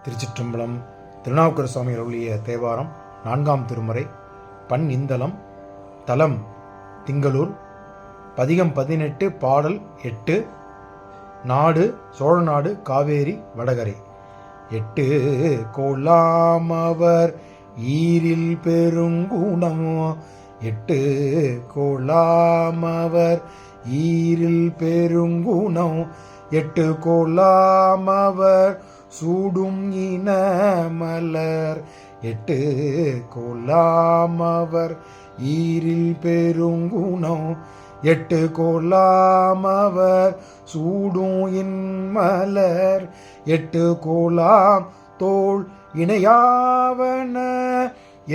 திருச்சிற்றம்பலம். திருநாவுக்கரசு சுவாமி அருளிய தேவாரம் 4ஆம் திருமுறை. பண் இந்தளம், தலம் திங்களூர், பதிகம் 18, பாடல் 8. நாடு சோழநாடு, காவேரி வடகரை. 8 கோலாமவர் ஈரில் பெருங்குணம், 8 கோலாமவர் ஈரில் பெருங்குணம், 8 கோலாமவர் சூடும் இன மலர், 8 கோலாமவர் ஈரில் பெருங்குணம், 8 கோலாமவர் சூடும் இன்மலர், 8 கோலாம் தோள் இணையாவன,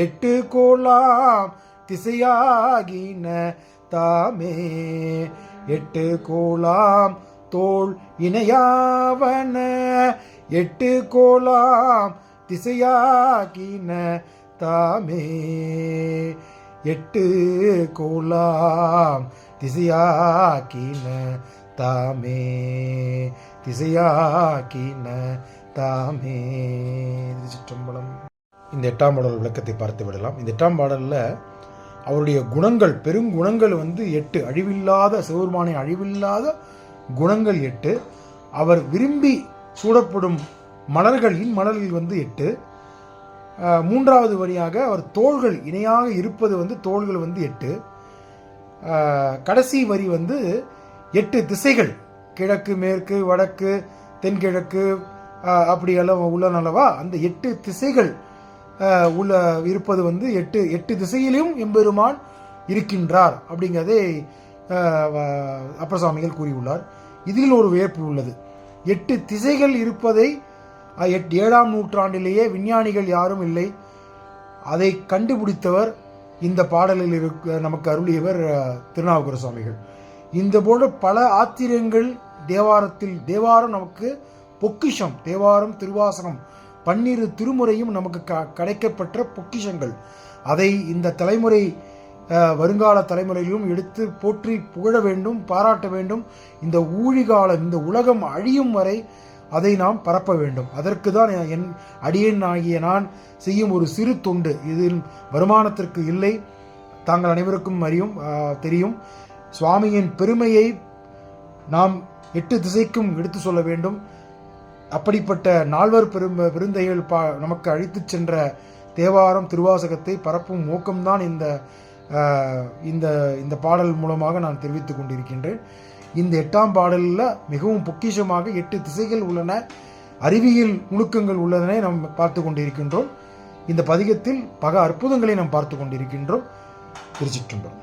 8 கோலாம் திசையாகின தாமே, 8 கோலாம் தோள் இணையாவன, 8 கோலாம் திசையாகின தாமே, 8 கோலாம் திசையாக்கின தாமே, திசையாக்கின தாமே. திருச்சிற்றம்பலம். இந்த 8ஆம் பாடல் விளக்கத்தை பார்த்து விடலாம். இந்த 8ஆம் பாடலில் அவருடைய குணங்கள், பெருங்குணங்கள் 8, அழிவில்லாத சிவபெருமானை அழிவில்லாத குணங்கள் 8. அவர் விரும்பி சூடப்படும் மலர்களின் மலர்கள் 8. 3வது வரியாக அவர் தோள்கள் இணையாக இருப்பது தோள்கள் 8. கடைசி வரி 8 திசைகள், கிழக்கு மேற்கு வடக்கு தென்கிழக்கு அப்படி எல்லாம் உள்ளனவா, அந்த 8 திசைகள் உள்ள இருப்பது 8 திசையிலும் எம்பெருமான் இருக்கின்றார் அப்படிங்கிறதை அப்பர் சுவாமிகள் கூறியுள்ளார். இதில் ஒரு வியப்பு உள்ளது. 8 திசைகள் இருப்பதை 7ஆம் நூற்றாண்டிலேயே விஞ்ஞானிகள் யாரும் இல்லை. அதை கண்டுபிடித்தவர் இந்த பாடலில் நமக்கு அருளியவர் திருநாவுக்கரசு சுவாமிகள். இந்த போன்ற பல ஆத்திரங்கள் தேவாரம் நமக்கு பொக்கிஷம். தேவாரம், திருவாசகம், 12 திருமுறையும் நமக்கு கிடைக்கப்பெற்ற பொக்கிஷங்கள். அதை இந்த தலைமுறை, வருங்கால தலைமுறையிலும் எடுத்து போற்றி புகழ வேண்டும், பாராட்ட வேண்டும். இந்த ஊழிகாலம், இந்த உலகம் அழியும் வரை அதை நாம் பரப்ப வேண்டும். அதற்கு தான் என் அடியேன் ஆகிய நான் செய்யும் ஒரு சிறு தொண்டு. இதில் வருமானத்திற்கு இல்லை. தாங்கள் அனைவருக்கும் தெரியும். சுவாமியின் பெருமையை நாம் 8 திசைக்கும் எடுத்து சொல்ல வேண்டும். அப்படிப்பட்ட நால்வர் பெருந்தைகள் நமக்கு அழித்து சென்ற தேவாரம், திருவாசகத்தை பரப்பும் நோக்கம்தான் இந்த பாடல் மூலமாக நான் தெரிவித்துக் கொண்டிருக்கின்றேன். இந்த 8ஆம் பாடலில் மிகவும் பொக்கிஷமாக 8 திசைகள் உள்ளன, அறிவியல் நுணுக்கங்கள் உள்ளதனை நாம் பார்த்து கொண்டிருக்கின்றோம். இந்த பதிகத்தில் பல அற்புதங்களை நாம் பார்த்து கொண்டிருக்கின்றோம். திருச்சிற்றம்பலம்.